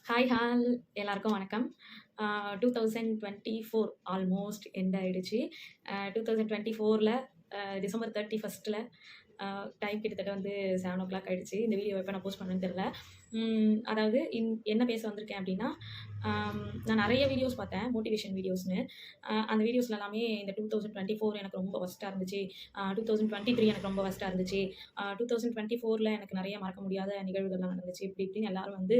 Hi எல்லாருக்கும் வணக்கம். 2024 almost end ஆயிடுச்சு. 2024ல டிசம்பர் 31ல டைம் கிட்டத்தட்ட வந்து 7:00 ஆயிடுச்சு. இந்த வீடியோ எப்போ நான் போஸ்ட் பண்ணேன்னு தெரியல. அதாவது என்ன பேச வந்திருக்கேன் அப்படின்னா, நான் நிறைய வீடியோஸ் பார்த்தேன், மோட்டிவேஷன் வீடியோஸ்னு. அந்த வீடியோஸ்ல எல்லாமே இந்த 2024 எனக்கு ரொம்ப ஒர்ஸ்ட்டா இருந்துச்சு. 2023 எனக்கு ரொம்ப ஒர்ஸ்ட்டா இருந்துச்சு. 2024ல எனக்கு நிறைய மறக்க முடியாத நிகழ்வுகள்லாம் நடந்துச்சு. இப்படி இப்படின்னு எல்லாரும் வந்து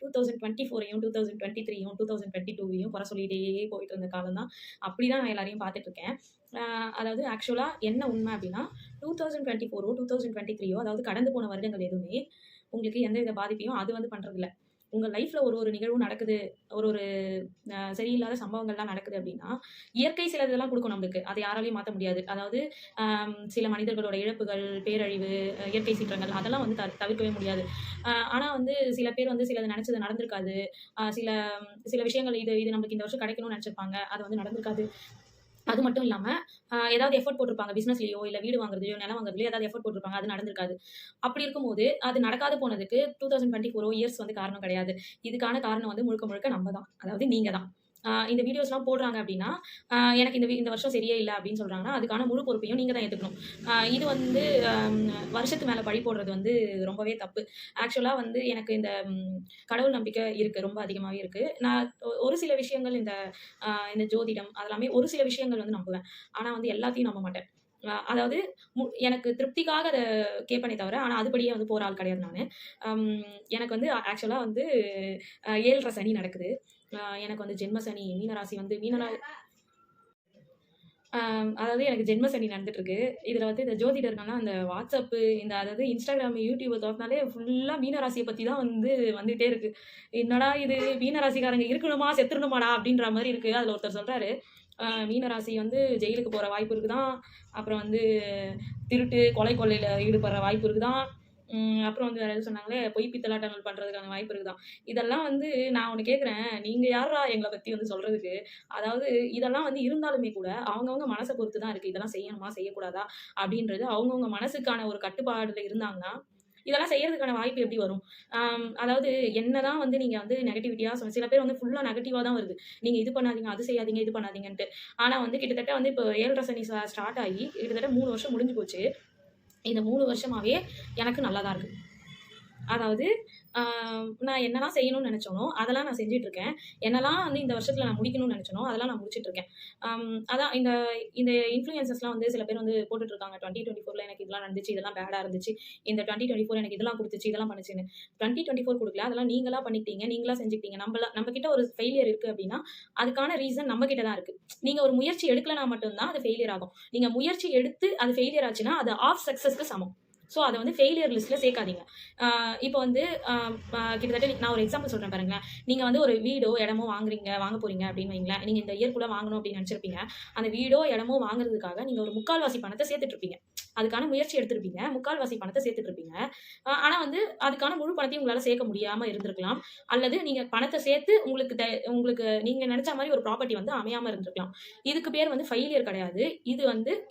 2024யும் 2023யும் 2022வையும் குறை சொல்லிட்டே போயிட்டு இருந்த காலம் தான். அப்படிதான் நான் எல்லாரையும் பார்த்துட்டு இருக்கேன். அதாவது ஆக்சுவலா என்ன உண்மை அப்படின்னா, 2024ஓ 2023ஓ அதாவது கடந்து போன வருடங்கள் எதுவுமே உங்களுக்கு எந்தவித பாதிப்பையும் அது வந்து பண்றதில்ல. உங்க லைஃப்ல ஒரு ஒரு நிகழ்வும் நடக்குது. ஒரு ஒரு சரியில்லாத சம்பவங்கள்லாம் நடக்குது அப்படின்னா, இயற்கை சில இதெல்லாம் குடுக்கும் நம்மளுக்கு. அத யாராலயும் மாத்த முடியாது. அதாவது சில மனிதர்களோட இழப்புகள், பேரழிவு, இயற்கை சீற்றங்கள் அதெல்லாம் வந்து தவிர்க்கவே முடியாது. ஆனா வந்து சில பேர் வந்து சிலது நெனச்சது நடந்திருக்காது. சில சில விஷயங்கள் இது இது நம்மளுக்கு இந்த வருஷம் கிடைக்கணும்னு நெனச்சிருப்பாங்க. அது வந்து நடந்திருக்காது. அது மட்டும் இல்லாம, ஏதாவது எஃபோர்ட் போட்டிருப்பாங்க. பிசினஸ்லயோ, இல்ல வீடு வாங்குறதுலயோ, நிலம் வாங்குறதுலயோ ஏதாவது எஃபோர்ட் போட்டிருப்பாங்க. அது நடந்திருக்காது. அப்படி இருக்கும்போது, அது நடக்காத போனதுக்கு 2024 இயர்ஸ் வந்து காரணம் கிடையாது. இதுக்கான காரணம் வந்து முழுக்க முழுக்க நம்ம தான். அதாவது நீங்க தான். இந்த வீடியோஸ்லாம் போடுறாங்க அப்படின்னா, எனக்கு இந்த வருஷம் சரியே இல்ல அப்படின்னு சொல்றாங்கன்னா, அதுக்கான முழு பொறுப்பையும் நீங்க தான் ஏத்துக்கணும். இது வந்து வருஷத்து மேல பழி போடுறது வந்து ரொம்பவே தப்பு. ஆக்சுவலா வந்து எனக்கு இந்த கடவுள் நம்பிக்கை இருக்கு. ரொம்ப அதிகமாவே இருக்கு. நான் ஒரு சில விஷயங்கள் இந்த ஜோதிடம் அதெல்லாமே ஒரு சில விஷயங்கள் வந்து நம்புவேன். ஆனா வந்து எல்லாத்தையும் நம்ப மாட்டேன். அதாவது எனக்கு திருப்திக்காக அத கேட்பனே தவிர, ஆனா அதுபடியே வந்து போற ஆள் கிடையாது நானு. எனக்கு வந்து ஆக்சுவலா வந்து 7:30 சனி நடக்குது. எனக்கு வந்து ஜென்ம சனி, மீன ராசி வந்து அதாவது எனக்கு ஜென்ம சனி நடந்துட்டு இருக்கு. இதுல வந்து இந்த ஜோதிடர்கள்லாம் அந்த WhatsApp அதாவது Instagram, YouTube தொறந்தாலே ஃபுல்லா மீன ராசிய பத்தி தான் வந்து வந்துட்டே இருக்கு. என்னடா இது மீன ராசிக்காரங்க இருக்கணுமா, செத்துறணுமாடா அப்படின்ற மாரி இருக்கு. அதுல ஒருத்தர் சொல்றாரு, மீன ராசி வந்து ஜெயிலுக்கு போற வாய்ப்பு இருக்குதாம். அப்புறம் வந்து திருட்டு, கொலை, கொள்ளையில ஈடுபடுற வாய்ப்பு இருக்குதாம். அப்புறம் வந்து வேற ஏதோ சொன்னாங்களே, பொய் பித்தலாட்டங்கள் பண்றதுக்கான வாய்ப்பு இருக்குதாம். இதெல்லாம் வந்து நான் ஒண்ணு கேட்கிறேன், நீங்க யார்றா எங்கள பத்தி வந்து சொல்றதுக்கு? அதாவது இதெல்லாம் வந்து இருந்தாலுமே கூட, அவங்கவங்க மனச பொறுத்து தான் இருக்கு. இதெல்லாம் செய்யணுமா? செய்யக்கூடாதா? அப்படின்றது அவங்கவங்க மனசுக்கான ஒரு கட்டுப்பாடுல இருந்தாங்கன்னா, இதெல்லாம் செய்யறதுக்கான வாய்ப்பு எப்படி வரும்? அதாவது என்னதான் வந்து நீங்க வந்து நெகட்டிவிட்டியா சில பேர் வந்து ஃபுல்லா நெகட்டிவா தான் வருது. நீங்க இது பண்ணாதீங்க, அது செய்யாதீங்க, இது பண்ணாதீங்கன்ட்டு. ஆனா வந்து கிட்டத்தட்ட வந்து இப்போ 7:30 சனி ஸ்டார்ட் ஆகி கிட்டத்தட்ட 3 வருஷம் முடிஞ்சு போச்சு. இந்த 3 வருஷமாவே எனக்கு நல்லா தான் இருக்கு. அதாவது நான் என்னலாம் செய்யணும்னு நெனச்சேனோ, அதெல்லாம் நான் செஞ்சுட்டுருக்கேன். என்னலாம் வந்து இந்த வருஷத்துல நான் முடிக்கணும்னு நெனச்சேனோ, அதெல்லாம் நான் முடிச்சுட்டுருக்கேன். அதான் இந்த இந்த இன்ஃப்ளூயன்சர்ஸ்லாம் வந்து சில பேர் வந்து போட்டுட்டுருக்காங்க. 2024ல எனக்கு இதெல்லாம் நடந்துச்சு, இதெல்லாம் பேடா இருந்துச்சு. இந்த 2024 எனக்கு இதெல்லாம் குடுத்துச்சு, இதெல்லாம் பண்ணுச்சுன்னு. 2024 குடுக்கல. அதெல்லாம் நீங்களா பண்ணிக்கிட்டீங்க. நீங்களா செஞ்சுக்கிட்டீங்க. நம்ம கிட்ட ஒரு ஃபெயிலியர் இருக்கு அப்டின்னா, அதுக்கான ரீசன் நம்ம கிட்ட தான் இருக்கு. நீங்க ஒரு முயற்சி எடுக்கலனா மட்டும் தான் அது ஃபெயிலியர் ஆகும். நீங்க முயற்சி எடுத்து அது ஃபெயிலியர் ஆச்சுன்னா, அது ஆஃப் சக்சஸ்க்கு சமம். ஸோ அத வந்து ஃபெயிலியர் லிஸ்ட்ல சேர்க்காதீங்க. இப்போ வந்து கிட்டத்தட்ட நான் ஒரு எக்ஸாம்பிள் சொல்றேன் பாருங்களேன். நீங்க வந்து ஒரு வீடோ, இடமோ வாங்க போறீங்க அப்படின்னு வைங்களேன். நீங்க இந்த இயர்க்குள்ள வாங்கணும் அப்படின்னு நெனச்சிருப்பீங்க. அந்த வீடோ, இடமோ வாங்குறதுக்காக நீங்க ஒரு 3/4 பணத்த சேர்த்துட்டு இருப்பீங்க. அதுக்கான முயற்சி எடுத்திருப்பீங்க. 3/4 பணத்த சேர்த்துட்டு இருப்பீங்க. ஆனா வந்து அதுக்கான முழு பணத்தையும் உங்களால சேர்க்க முடியாம இருந்திருக்கலாம். அல்லது நீங்க பணத்த சேர்த்து உங்களுக்கு நீங்க நெனச்ச மாரி ஒரு ப்ராப்பர்ட்டி வந்து அமையாம இருந்திருக்கலாம். இதுக்கு பேர் வந்து ஃபெயிலியர் கிடையாது.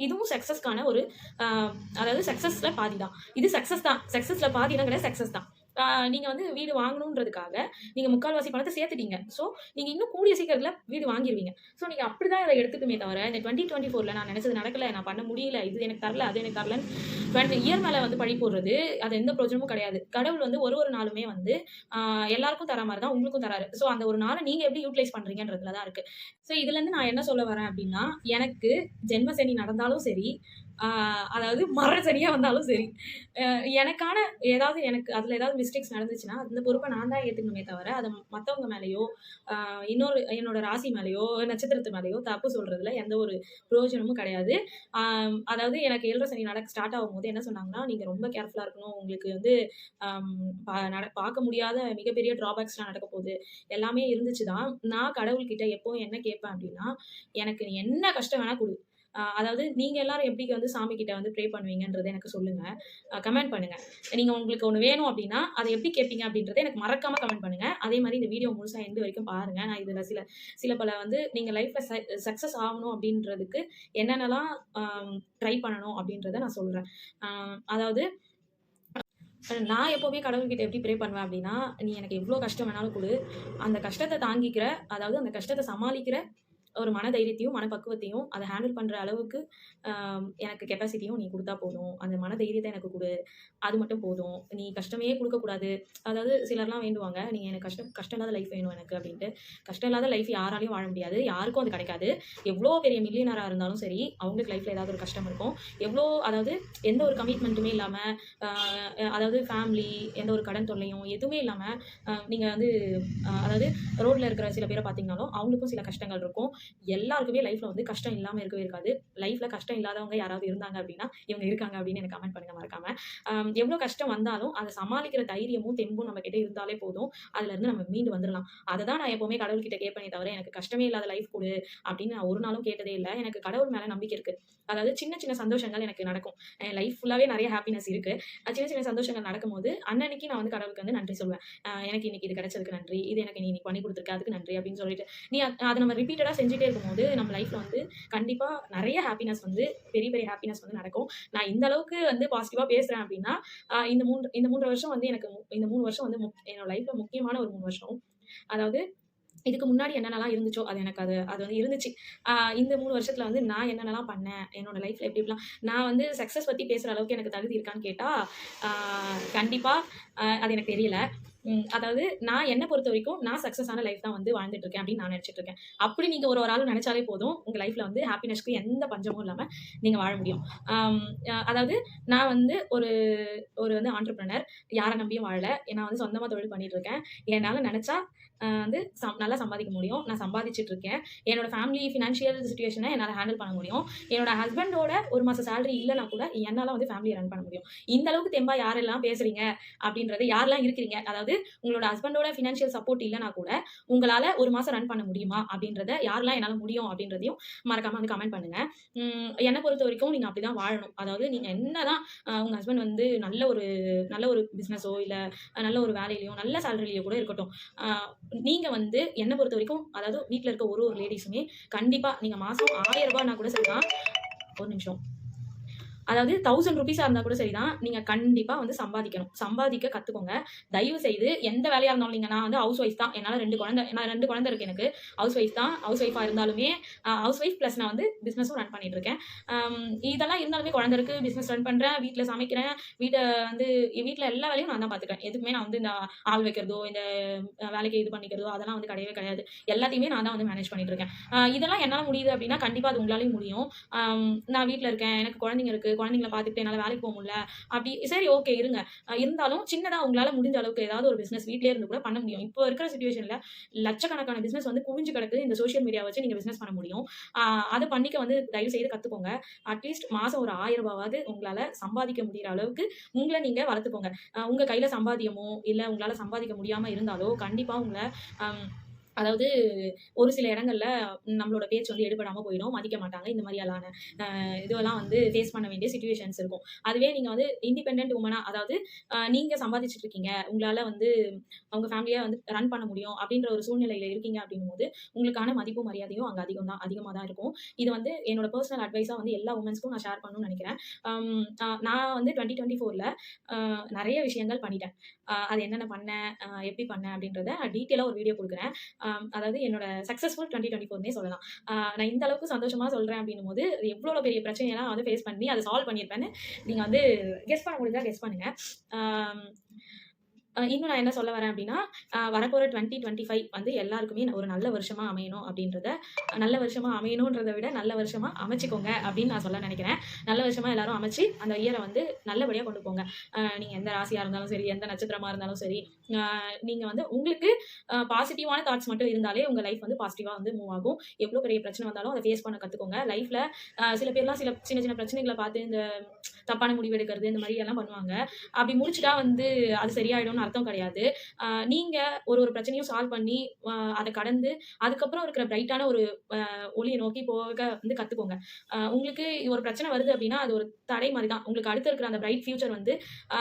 இதுவும் சக்சஸ்க்கான ஒரு அ அதாவது சக்சஸ்ல பாதி தான். இது சக்சஸ் தான். சக்சஸ்ல பாதிலாம் கிடையாது. சக்சஸ் தான். நீங்க வந்து வீடு வாங்கணுன்றதுக்காக, நீங்க 3/4 பணத்த சேர்த்துட்டீங்க. ஸோ, நீங்க இன்னும் கூடிய சீக்கிரத்தில வீடு வாங்கிருவீங்க. ஸோ, நீங்க அப்படிதான் இத எடுத்துக்கணுமே தவிர, இந்த 2024ல நான் நெனச்சது நடக்கல, நான் பண்ண முடியல, இது எனக்கு தரல, அது எனக்கு தரலன்னு இயர் மேல வந்து பழி போடுறது, அது எந்த பிரயோஜனமும் கிடையாது. கடவுள் வந்து ஒரு ஒரு நாளுமே வந்து எல்லாருக்கும் தர மாரி தான் உங்களுக்கும் தராரு. ஸோ, அந்த ஒரு நாள நீங்க எப்படி யூட்டிலைஸ் பண்றீங்கன்றதுல தான் இருக்கு. ஸோ, இதுலருந்து நான் என்ன சொல்ல வரேன் அப்படின்னா, எனக்கு ஜென்ம சனி நடந்தாலும் சரி, ஆ அதாவது மரண சனியா வந்தாலும் சரி, அ எனக்கான எனக்கு அதுல ஏதாவது மிஸ்டேக்ஸ் நடந்துச்சுன்னா, அந்த பொறுப்ப நான் தான் ஏத்துக்கணுமே தவிர, அத மத்தவங்க மேலயோ, என்னோட ராசி மேலயோ, நட்சத்திரத்து மேலயோ தப்பு சொல்றதுல எந்த ஒரு பிரயோஜனமும் கிடையாது. அதாவது எனக்கு 7:30 சனி ஸ்டார்ட் ஆகும்போது என்ன சொன்னாங்கன்னா, "நீங்க ரொம்ப கேர்ஃபுல்லா இருக்கணும். உங்களுக்கு வந்து அம் ப பார்க்க முடியாத மிகப்பெரிய ட்ராபேக்ஸ்லாம் நடக்க போகுது." எல்லாமே இருந்துச்சு தான். நான் கடவுள்கிட்ட எப்பவும் என்ன கேட்பேன் அப்டின்னா, "எனக்கு நீ என்ன கஷ்டம் வேணா குடு." அதாவது நீங்க எல்லாரும் எப்படி வந்து சாமி கிட்ட வந்து ப்ரே பண்ணுவீங்கன்றத எனக்கு சொல்லுங்க. கமெண்ட் பண்ணுங்க. நீங்க உங்களுக்கு ஒண்ணு வேணும் அப்டின்னா, அத எப்படி கேட்பீங்க அப்டின்றத எனக்கு மறக்காம கமெண்ட் பண்ணுங்க. அதே மாரி இந்த வீடியோ முழுசா எண்ட் வரைக்கும் பாருங்க. நான் இதுல சில சில பல வந்து நீங்க லைஃப்ல சக்சஸ் ஆகணும் அப்டின்றதுக்கு என்னென்னலாம் ட்ரை பண்ணணும் அப்டின்றத நான் சொல்றேன். அதாவது நான் எப்பவுமே கடவுள்கிட்ட எப்படி ப்ரே பண்ணுவேன் அப்படின்னா, "நீ எனக்கு எவ்ளோ கஷ்டம் வேணாலும் குடு. அந்த கஷ்டத்த தாங்கிக்கிற, அதாவது அந்த கஷ்டத்த சமாளிக்கிற ஒரு மனதைரியத்தையும், மனப்பக்குவத்தையும் அத ஹேண்டில் பண்ற அளவுக்கு எனக்கு கெப்பாசிட்டியும் நீ குடுத்தா போதும். அந்த மனதைரியத்த எனக்கு குடு. அது மட்டும் போதும். நீ கஷ்டமே குடுக்கக்கூடாது." அதாவது சிலர்லாம் வேண்டுவாங்க, "நீ எனக்கு கஷ்டம் இல்லாத லைஃப் வேணும் எனக்கு" அப்படின்ட்டு. கஷ்டம் இல்லாத லைஃப் யாராலயும் வாழ முடியாது. யாருக்கும் அது கிடைக்காது. எவ்ளோ பெரிய மில்லியனரா இருந்தாலும் சரி, அவங்களுக்கு லைஃப்ல ஏதாவது ஒரு கஷ்டம் இருக்கும். அதாவது எந்த ஒரு கமிட்மெண்ட்டுமே இல்லாம, அ அதாவது ஃபேமிலி, எந்த ஒரு கடன் தொல்லையும் எதுவுமே இல்லாம, நீங்க வந்து அதாவது ரோட்ல இருக்கிற சில பேர பார்த்தீங்கனாலும், அவங்களுக்கும் சில கஷ்டங்கள் இருக்கும். எல்லாருக்குமே லைஃப்ல வந்து கஷ்டம் இல்லாம இருக்கவே இருக்காது. லைஃப்ல கஷ்டம் இல்லாதவங்க யாராவது இருந்தாங்க அப்படின்னா, இவங்க இருக்காங்க அப்படின்னு எனக்கு கமெண்ட் பண்ணுங்க மறக்காம. எவ்ளோ கஷ்டம் வந்தாலும் அத சமாளிக்கிற தைரியமும், தெம்பும் நம்ம கிட்ட இருந்தாலே போதும். அதுலருந்து நம்ம மீண்டு வந்துரலாம். அததான் நான் எப்பவுமே கடவுள்கிட்ட கேட்பேனே தவிர, எனக்கு கஷ்டமே இல்லாத லைஃப் குடு அப்படின்னு நான் ஒரு நாளும் கேட்டதே இல்ல. எனக்கு கடவுள் மேல நம்பிக்கை இருக்கு. அதாவது சின்ன சின்ன சந்தோஷங்கள் எனக்கு நடக்கும். என் லைஃப் ஃபுல்லாவே நெறைய ஹாப்பினஸ் இருக்கு. சின்ன சின்ன சந்தோஷங்கள் நடக்கும்போது, அன்னன்னைக்கு நான் வந்து கடவுளுக்கு வந்து நன்றி சொல்லுவேன். எனக்கு இன்னைக்கு இது கிடைச்சதுக்கு நன்றி. இது எனக்கு நீ இன்னைக்கு பண்ணி குடுத்துருக்க. அதுக்கு நன்றி அப்படின்னு சொல்லிட்டு, அத நம்ம ரிப்பீட்டடா செஞ்சுட்டே இருக்கும்போது, நம்ம லைஃப்ல வந்து கண்டிப்பா நெறைய ஹாப்பினஸ் வந்து பெரிய பெரிய ஹாப்பினஸ் வந்து நடக்கும். நான் இந்த அளவுக்கு வந்து பாசிட்டிவா பேசுறேன் அப்படின்னா, இந்த 3 வருஷம் வந்து எனக்கு இந்த 3 வருஷம் வந்து என்னோட லைஃப்ல முக்கியமான ஒரு 3 வருஷம். அதாவது இதுக்கு முன்னாடி என்னென்னலாம் இருந்துச்சோ, அது வந்து இருந்துச்சு. இந்த 3 வருஷத்துல வந்து நான் என்னென்னலாம் பண்ணேன், என்னோட லைஃப்ல எப்படி எப்படிலாம் நான் வந்து சக்சஸ் பத்தி பேசுற அளவுக்கு எனக்கு தகுதி இருக்கான்னு கேட்டா, ஆ கண்டிப்பா அது எனக்கு தெரியல. அதாவது நான் என்ன பொறுத்தவரைக்கும், நான் சக்சஸான லைஃப் தான் வந்து வாழ்ந்துட்டு இருக்கேன் அப்படின்னு நான் நெனச்சுட்டு இருக்கேன். அப்படி நீங்க ஒரு ஒரு ஆள் நெனச்சாலே போதும், உங்க லைஃப்ல வந்து ஹாப்பினஸ்க்கு எந்த பஞ்சமும் இல்லாம நீங்க வாழ முடியும். ஆம் அதாவது நான் வந்து ஒரு ஒரு வந்து ஆன்டர்பிரினர். யார நம்பியும் வாழல. நான் வந்து சொந்தமா தொழில் பண்ணிட்டு இருக்கேன். என்னால நெனச்சா வந்து நல்லா சம்பாதிக்க முடியும். நான் சம்பாதிச்சுட்டு இருக்கேன். என்னோட ஃபேமிலி ஃபினான்ஷியல் சிச்சுவேஷன என்னால ஹேண்டில் பண்ண முடியும். என்னோட ஹஸ்பண்டோட ஒரு மாச சேலரி இல்லன்னா கூட என்னால வந்து ஃபேமிலிய ரன் பண்ண முடியும். இந்த அளவுக்கு தெம்பா யாரெல்லாம் பேசுறீங்க அப்படின்றது யாரெல்லாம் இருக்கிறீங்க? அதாவது உங்களோட ஹஸ்பண்டோட ஃபினான்ஷியல் சப்போர்ட் இல்லன்னா கூட, உங்களால ஒரு மாசம் ரன் பண்ண முடியுமா? அப்படின்றத யாரெல்லாம் என்னால முடியும் அப்படின்றதையும் மறக்காம வந்து கமெண்ட் பண்ணுங்க. என்ன பொறுத்தவரைக்கும் நீங்க அப்படிதான் வாழணும். அதாவது நீங்க என்னதான் உங்க ஹஸ்பண்ட் வந்து நல்ல ஒரு பிசினஸோ, இல்ல நல்ல ஒரு வேலையிலயோ, நல்ல சேலரிலயோ கூட இருக்கட்டும். அ நீங்க வந்து என்ன பொறுத்தவரைக்கும் அதாவது வீட்ல இருக்க ஒரு ஒரு லேடீஸுமே கண்டிப்பா நீங்க மாசம் ரூ. 1000னா கூட சரிதான். ஒரு நிமிஷம். அதாவது ₹1000 இருந்தா கூட சரிதான். நீங்க கண்டிப்பா வந்து சம்பாதிக்கணும். சம்பாதிக்க கத்துக்கோங்க. தயவு செய்து எந்த வேலையா இருந்தாலும் நான் வந்து ஹவுஸ் ஒய்ஃப் தான். என்னால 2 குழந்தை இருக்கு எனக்கு. ஹவுஸ் ஒய்ஃப் தான். ஹவுஸ் ஒய்ஃபா இருந்தாலுமே ஹவுஸ் ஒய்ஃப் பிளஸ் நான் வந்து பிசினஸும் ரன் பண்ணிட்டு இருக்கேன். இதெல்லாம் இருந்தாலுமே குழந்தை இருக்கு, பிசினஸ் ரன் பண்றேன், வீட்ல சமைக்கிறேன், வந்து வீட்ல எல்லா வேலையும் நான் தான் பார்த்துக்கிறேன். எதுக்குமே நான் வந்து இந்த ஆள் வைக்கிறதோ, இந்த வேலைக்கு இது பண்ணிக்கிறதோ அதெல்லாம் வந்து கிடையவே கிடையாது. எல்லாத்தையுமே நான் தான் வந்து மேனேஜ் பண்ணிட்டு இருக்கேன். இதெல்லாம் என்னால முடியுது அப்படின்னா, கண்டிப்பா அது உங்களாலயும் முடியும். நான் வீட்ல இருக்கேன், எனக்கு குழந்தைங்க இருக்கு, குழந்தைங்கள பார்த்துக்கிட்டு என்னால வேலைக்கு போ முடியல. அப்படி சரி ஓகே இருங்க. இருந்தாலும் சின்னதா உங்களால முடிஞ்ச அளவுக்கு ஏதாவது ஒரு பிசினஸ் வீட்லயே இருந்து கூட பண்ண முடியும். இப்போ இருக்கிற சிச்சுவேஷன்ல லட்சக்கணக்கான பிசினஸ் வந்து குவிஞ்சு கிடக்குது. இந்த சோசியல் மீடியா வச்சு நீங்க பிசினஸ் பண்ண முடியும். அத பண்ணிக்க வந்து தயவு செய்து கத்துக்கோங்க. அட்லீஸ்ட் மாசம் ஒரு ரூ. 1000வாவது உங்களால சம்பாதிக்க முடியிற அளவுக்கு உங்கள நீங்க வளர்த்துக்கோங்க. உங்க கையில சம்பாத்தியமோ, இல்ல உங்களால சம்பாதிக்க முடியாம இருந்தாலோ, கண்டிப்பா உங்கள அம் அதாவது ஒரு சில இடங்கள்ல நம்மளோட பேச்சு வந்து எடுபடாம போயிடும். மதிக்க மாட்டாங்க. இந்த மாரியான இதுவெல்லாம் வந்து ஃபேஸ் பண்ண வேண்டிய சிச்சுவேஷன்ஸ் இருக்கும். அதுவே நீங்க வந்து இண்டிபெண்டன்ட் வுமனா அதாவது நீங்க சம்பாதிச்சுட்டு இருக்கீங்க. உங்களால வந்து உங்க ஃபேமிலிய வந்து ரன் பண்ண முடியும் அப்படின்ற ஒரு சூழ்நிலையில இருக்கீங்க அப்படின்னும்போது, உங்களுக்கான மதிப்பும், மரியாதையும் அங்க அதிகமா தான் இருக்கும். இது வந்து என்னோட பெர்சனல் அட்வைஸா வந்து எல்லா வுமன்ஸ்க்கும் நான் ஷேர் பண்ணணும்னு நெனைக்கிறேன். நான் வந்து 2024ல நெறைய விஷயங்கள் பண்ணிட்டேன். அது என்னென்ன பண்ணேன், எப்படி பண்ணேன் அப்படின்றத டீட்டெயிலா ஒரு வீடியோ குடுக்குறேன். அதாவது என்னோட சக்சஸ்ஃபுல் 2024ன்னே சொல்லலாம். நான் இந்த அளவுக்கு சந்தோஷமா சொல்றேன் அப்படின்னும்போது, எவ்வளோ பெரிய பிரச்சனையெல்லாம் வந்து ஃபேஸ் பண்ணி அத சால்வ் பண்ணியிருப்பேன்னு நீங்க வந்து கெஸ் பண்ண முடிஞ்சா கெஸ் பண்ணுங்க. ஆம். இன்னும் நான் என்ன சொல்ல வரேன் அப்படின்னா, வரப்போற 2025 வந்து எல்லாருக்குமே ஒரு நல்ல வருஷமா அமையணும் அப்படின்றத நல்ல வருஷமா அமையணுன்றத விட நல்ல வருஷமா அமைச்சுக்கோங்க அப்படின்னு நான் சொல்ல நினைக்கிறேன். நல்ல வருஷமா எல்லாரும் அமைச்சு அந்த இயர வந்து நல்லபடியா கொண்டு போங்க. நீங்க எந்த ராசியா இருந்தாலும் சரி, எந்த நட்சத்திரமா இருந்தாலும் சரி, நீங்க வந்து உங்களுக்கு பாசிட்டிவான தாட்ஸ் மட்டும் இருந்தாலே உங்க லைஃப் வந்து பாசிட்டிவா வந்து மூவ் ஆகும். எவ்வளோ பெரிய பிரச்சனை வந்தாலும் அத ஃபேஸ் பண்ண கத்துக்கோங்க. லைஃப்ல சில பேர்லாம் சின்ன சின்ன பிரச்சனைகள பார்த்து இந்த தப்பான முடிவு எடுக்கிறது இந்த மாரி எல்லாம் பண்ணுவாங்க. அப்படி முடிச்சுட்டா வந்து அது சரியாயிடும்னு அர்த்தம் கிடையாது. நீங்க ஒரு பிரச்சனையும் சால்வ் பண்ணி அத கடந்து அதுக்கப்புறம் இருக்கிற பிரைட்டான ஒரு ஒளிய நோக்கி போக வந்து கத்துக்கோங்க. உங்களுக்கு ஒரு பிரச்சனை வருது அப்டின்னா, அது ஒரு தடை மாரி தான். உங்களுக்கு அடுத்து இருக்கிற அந்த பிரைட் ஃபியூச்சர் வந்து அ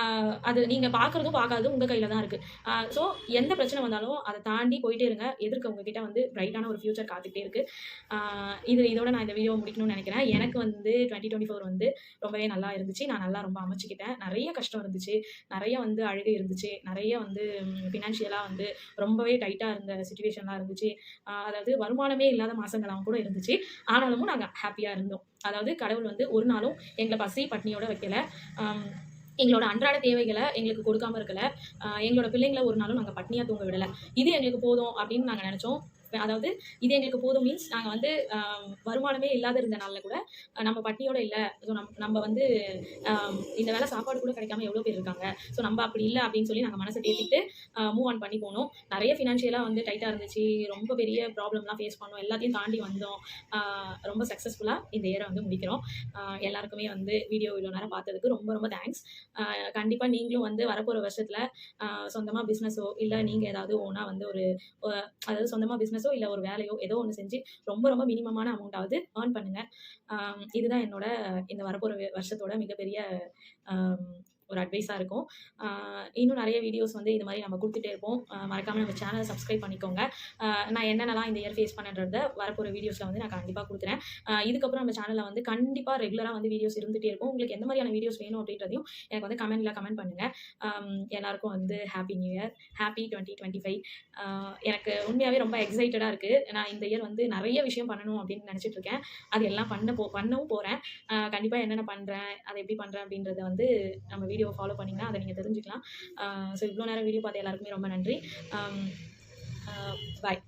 அது நீங்க பார்க்கிறதும், பார்க்காததும் உங்க கையில தான் இருக்கு. ஸோ எந்த பிரச்சனை வந்தாலும் அத தாண்டி போயிட்டே இருங்க. எதிர்க்க உங்ககிட்ட வந்து பிரைட்டான ஒரு ஃபியூச்சர் காத்துக்கிட்டே இருக்கு. ஆ இதோட நான் இந்த வீடியோவ முடிக்கணும்னு நெனைக்கிறேன். எனக்கு வந்து 2024 வந்து ரொம்பவே நல்லா இருந்துச்சு. நான் நல்லா ரொம்ப அமைச்சுக்கிட்டேன். நெறைய கஷ்டம் இருந்துச்சு. நெறைய வந்து அழுகை இருந்துச்சு. நெறைய வந்து ஃபினான்ஷியலா வந்து ரொம்பவே டைட்டா இருந்த சிச்சுவேஷன்லாம் இருந்துச்சு. அதாவது வருமானமே இல்லாத மாசங்களாவும் கூட இருந்துச்சு. ஆனாலும் நாங்க ஹேப்பியா இருந்தோம். அதாவது கடவுள் வந்து ஒரு நாளும் எங்கள பசி, பட்னியோட வைக்கல. அம் எங்களோட அன்றாட தேவைகள எங்களுக்கு கொடுக்காம இருக்கல. எங்களோட பிள்ளைங்கள ஒரு நாளும் நாங்க பட்னியா தூங்க விடல. இது எங்களுக்கு போதும் அப்படின்னு நாங்க நெனச்சோம். அதாவது இது எங்களுக்கு போதும் மீன்ஸ் நாங்க வந்து வருமானமே இல்லாத இருந்த நாள்ல கூட நம்ம பட்னியோட இல்ல. ஸோ நம்ம வந்து இந்த வேள சாப்பாடு கூட கிடைக்காம எவ்வளோ பேர் இருக்காங்க. ஸோ நம்ம அப்படி இல்ல அப்படின்னு சொல்லி நாங்க மனச தேத்திட்டு மூவ் ஆன் பண்ணி போனோம். நெறைய ஃபினான்ஷியலா வந்து டைட்டா இருந்துச்சு. ரொம்ப பெரிய ப்ராப்ளம்லாம் ஃபேஸ் பண்ணோம். எல்லாத்தையும் தாண்டி வந்தோம். ரொம்ப சக்ஸஸ்ஃபுல்லா இந்த இயர வந்து முடிக்கிறோம். எல்லாருக்குமே வந்து வீடியோ இவ்வளோ நேரம் பார்த்ததுக்கு ரொம்ப ரொம்ப தேங்க்ஸ். கண்டிப்பா நீங்களும் வந்து வரப்போற வருஷத்துல சொந்தமா பிசினஸோ இல்ல நீங்க ஏதாவது ஓனா வந்து ஒரு அதாவது சொந்தமா பிசினஸோ இல்ல ஒரு வேலையோ ஏதோ ஒண்ணு செஞ்சு ரொம்ப ரொம்ப மினிமமான அமௌண்ட்டாவது ஏர்ன் பண்ணுங்க. இதுதான் என்னோட இந்த வரப்போற வருஷத்தோட மிகப்பெரிய அம் ஒரு அட்வைஸா இருக்கும். இன்னும் நெறைய வீடியோஸ் வந்து இது மாரி நம்ம குடுத்துட்டே இருப்போம். மறக்காம நம்ம சேனல சப்ஸ்கிரைப் பண்ணிக்கோங்க. நான் என்னென்னலாம் இந்த இயர் ஃபேஸ் பண்ணேன்றத வரப்போற வீடியோஸ்ல வந்து நான் கண்டிப்பா குடுக்குறேன். இதுக்கப்புறம் நம்ம சேனல்ல வந்து கண்டிப்பா ரெகுலரா வந்து வீடியோஸ் இருந்துட்டே இருக்கும். உங்களுக்கு எந்த மாதிரியான வீடியோஸ் வேணும் அப்படின்றதையும் எனக்கு வந்து கமெண்ட் பண்ணுங்க. எல்லாருக்கும் வந்து ஹேப்பி நியூ இயர். ஹேப்பி 2025. எனக்கு உண்மையாவே ரொம்ப எக்ஸைட்டடா இருக்கு. நான் இந்த இயர் வந்து நெறைய விஷயம் பண்ணணும் அப்படின்னு நெனச்சுட்டு இருக்கேன். அது எல்லாம் பண்ணவும் போறேன். கண்டிப்பா என்னென்ன பண்றேன், அத எப்படி பண்றேன் அப்படின்றத வந்து நம்ம வீடியோவ ஃபாலோ பண்ணீங்கன்னா, அத நீங்க தெரிஞ்சுக்கலாம். ஸோ இவ்ளோ நேரம் வீடியோ பார்த்த எல்லாருக்குமே ரொம்ப நன்றி. பாய்.